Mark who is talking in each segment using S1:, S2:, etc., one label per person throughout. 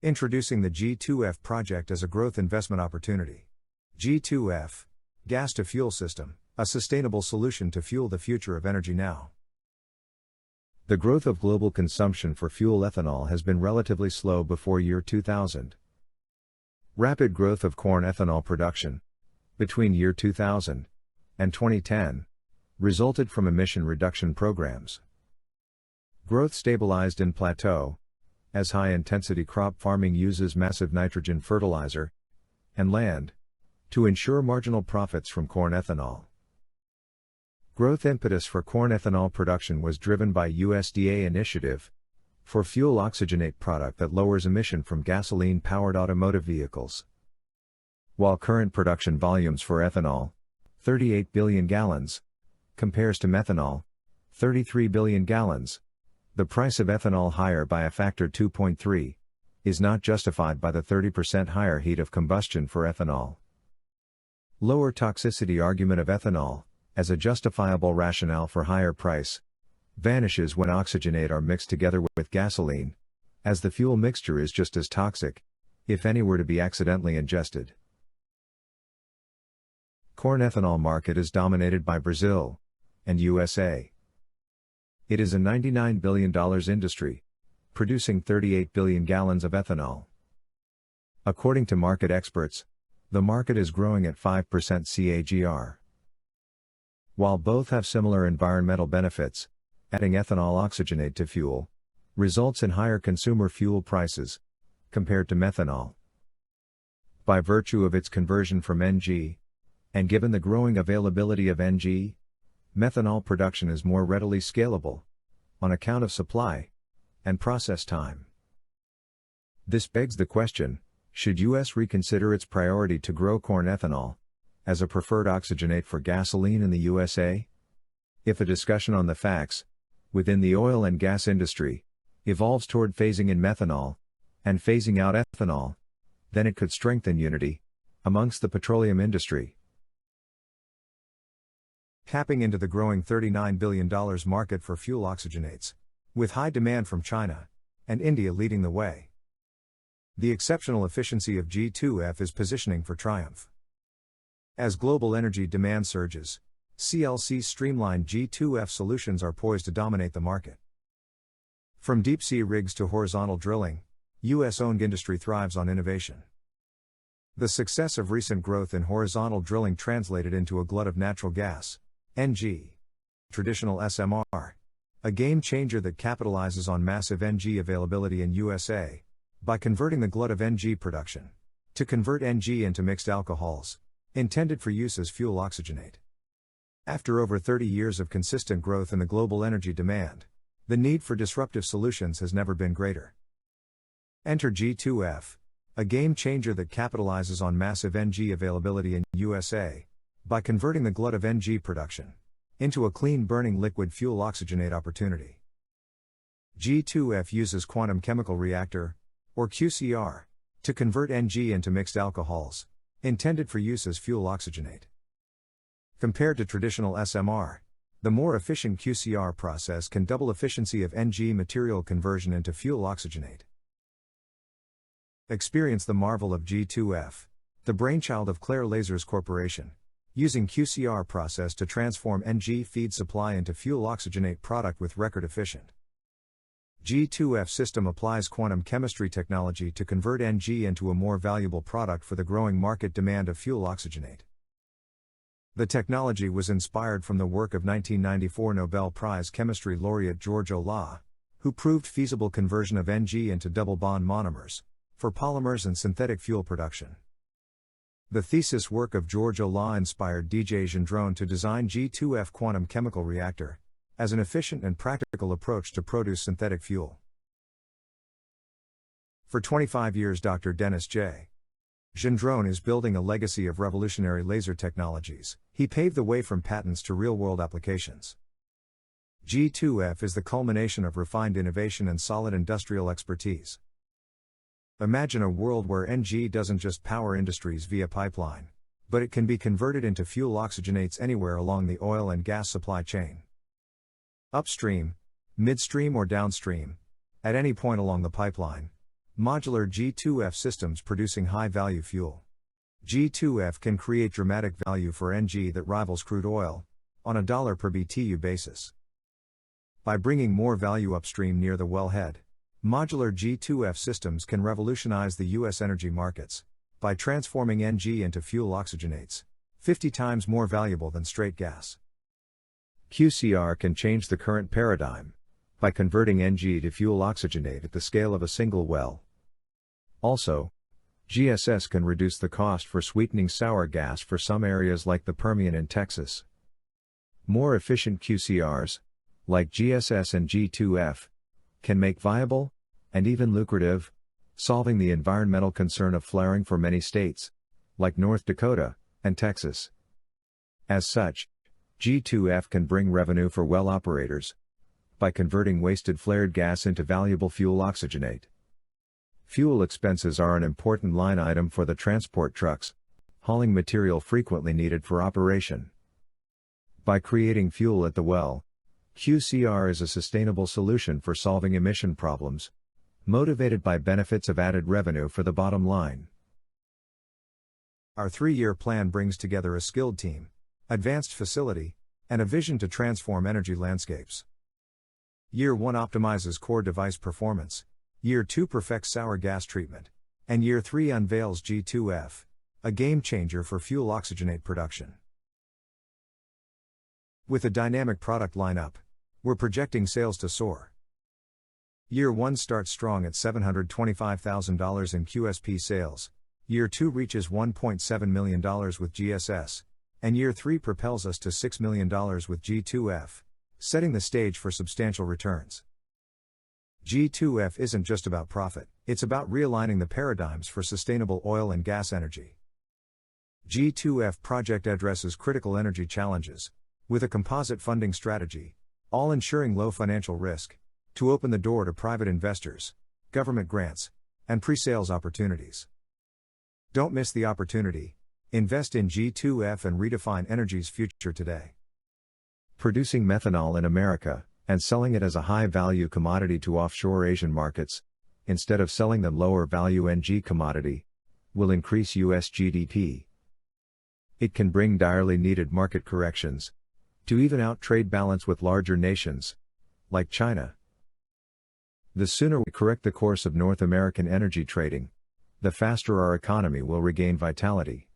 S1: Introducing the G2F project as a growth investment opportunity. G2F, Gas to Fuel System, a sustainable solution to fuel the future of energy now. The growth of global consumption for fuel ethanol has been relatively slow before year 2000. Rapid growth of corn ethanol production, between year 2000 and 2010, resulted from emission reduction programs. Growth stabilized in plateau, as high-intensity crop farming uses massive nitrogen fertilizer and land to ensure marginal profits from corn ethanol. Growth impetus for corn ethanol production was driven by USDA initiative for fuel oxygenate product that lowers emission from gasoline-powered automotive vehicles. While current production volumes for ethanol, 38 billion gallons, compares to methanol, 33 billion gallons, the price of ethanol higher by a factor 2.3 is not justified by the 30% higher heat of combustion for ethanol. Lower toxicity argument of ethanol, as a justifiable rationale for higher price, vanishes when oxygenate are mixed together with gasoline, as the fuel mixture is just as toxic, if any were to be accidentally ingested. Corn ethanol market is dominated by Brazil and USA. It is a $99 billion industry, producing 38 billion gallons of ethanol. According to market experts, the market is growing at 5% CAGR. While both have similar environmental benefits, adding ethanol oxygenate to fuel results in higher consumer fuel prices compared to methanol. By virtue of its conversion from NG, and given the growing availability of NG, methanol production is more readily scalable on account of supply and process time. This begs the question, should US reconsider its priority to grow corn ethanol as a preferred oxygenate for gasoline in the USA? If a discussion on the facts within the oil and gas industry evolves toward phasing in methanol and phasing out ethanol, then it could strengthen unity amongst the petroleum industry. Tapping into the growing $39 billion market for fuel oxygenates, with high demand from China and India leading the way. The exceptional efficiency of G2F is positioning for triumph. As global energy demand surges, CLC streamlined G2F solutions are poised to dominate the market. From deep-sea rigs to horizontal drilling, US-owned industry thrives on innovation. The success of recent growth in horizontal drilling translated into a glut of natural gas, NG, traditional SMR, a game changer that capitalizes on massive NG availability in USA, by converting the glut of NG production to convert NG into mixed alcohols, intended for use as fuel oxygenate. After over 30 years of consistent growth in the global energy demand, the need for disruptive solutions has never been greater. Enter G2F, a game changer that capitalizes on massive NG availability in USA, by converting the glut of NG production into a clean-burning liquid fuel oxygenate opportunity. G2F uses quantum chemical reactor, or QCR, to convert NG into mixed alcohols, intended for use as fuel oxygenate. Compared to traditional SMR, the more efficient QCR process can double efficiency of NG material conversion into fuel oxygenate. Experience the marvel of G2F, the brainchild of Claire Lasers Corporation, using QCR process to transform NG feed supply into fuel oxygenate product with record efficient. G2F system applies quantum chemistry technology to convert NG into a more valuable product for the growing market demand of fuel oxygenate. The technology was inspired from the work of 1994 Nobel Prize chemistry laureate George Olah, who proved feasible conversion of NG into double bond monomers for polymers and synthetic fuel production. The thesis work of George Olah inspired DJ Gendron to design G2F quantum chemical reactor as an efficient and practical approach to produce synthetic fuel. For 25 years, Dr. Dennis J. Gendron is building a legacy of revolutionary laser technologies. He paved the way from patents to real-world applications. G2F is the culmination of refined innovation and solid industrial expertise. Imagine a world where NG doesn't just power industries via pipeline, but it can be converted into fuel oxygenates anywhere along the oil and gas supply chain. Upstream, midstream or downstream, at any point along the pipeline, Modular G2F systems producing high-value fuel. G2F can create dramatic value for NG that rivals crude oil, on a dollar per BTU basis. By bringing more value upstream near the wellhead, modular G2F systems can revolutionize the U.S. energy markets by transforming NG into fuel oxygenates, 50 times more valuable than straight gas. QCR can change the current paradigm by converting NG to fuel oxygenate at the scale of a single well. Also, GSS can reduce the cost for sweetening sour gas for some areas like the Permian in Texas. More efficient QCRs, like GSS and G2F, can make viable, and even lucrative, solving the environmental concern of flaring for many states, like North Dakota and Texas. As such, G2F can bring revenue for well operators by converting wasted flared gas into valuable fuel oxygenate. Fuel expenses are an important line item for the transport trucks, hauling material frequently needed for operation. By creating fuel at the well, QCR is a sustainable solution for solving emission problems, motivated by benefits of added revenue for the bottom line. Our 3-year plan brings together a skilled team, advanced facility, and a vision to transform energy landscapes. Year 1 optimizes core device performance, Year 2 perfects sour gas treatment, and Year 3 unveils G2F, a game changer for fuel oxygenate production. With a dynamic product lineup, we're projecting sales to soar. Year 1 starts strong at $725,000 in QSP sales, Year 2 reaches $1.7 million with GSS, and Year 3 propels us to $6 million with G2F, setting the stage for substantial returns. G2F isn't just about profit, it's about realigning the paradigms for sustainable oil and gas energy. G2F project addresses critical energy challenges, with a composite funding strategy, all ensuring low financial risk, to open the door to private investors, government grants, and pre-sales opportunities. Don't miss the opportunity. Invest in G2F and redefine energy's future today. Producing methanol in America, and selling it as a high-value commodity to offshore Asian markets, instead of selling them lower-value NG commodity, will increase U.S. GDP. It can bring direly needed market corrections, to even out trade balance with larger nations, like China. The sooner we correct the course of North American energy trading, the faster our economy will regain vitality.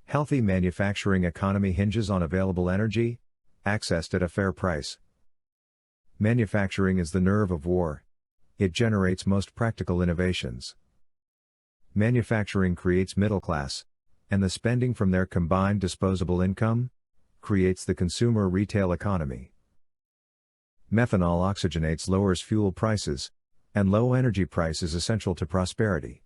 S1: Healthy manufacturing economy hinges on available energy, accessed at a fair price. Manufacturing is the nerve of war. It generates most practical innovations. Manufacturing creates middle class, and the spending from their combined disposable income creates the consumer retail economy. Methanol oxygenates lowers fuel prices, and low energy price is essential to prosperity.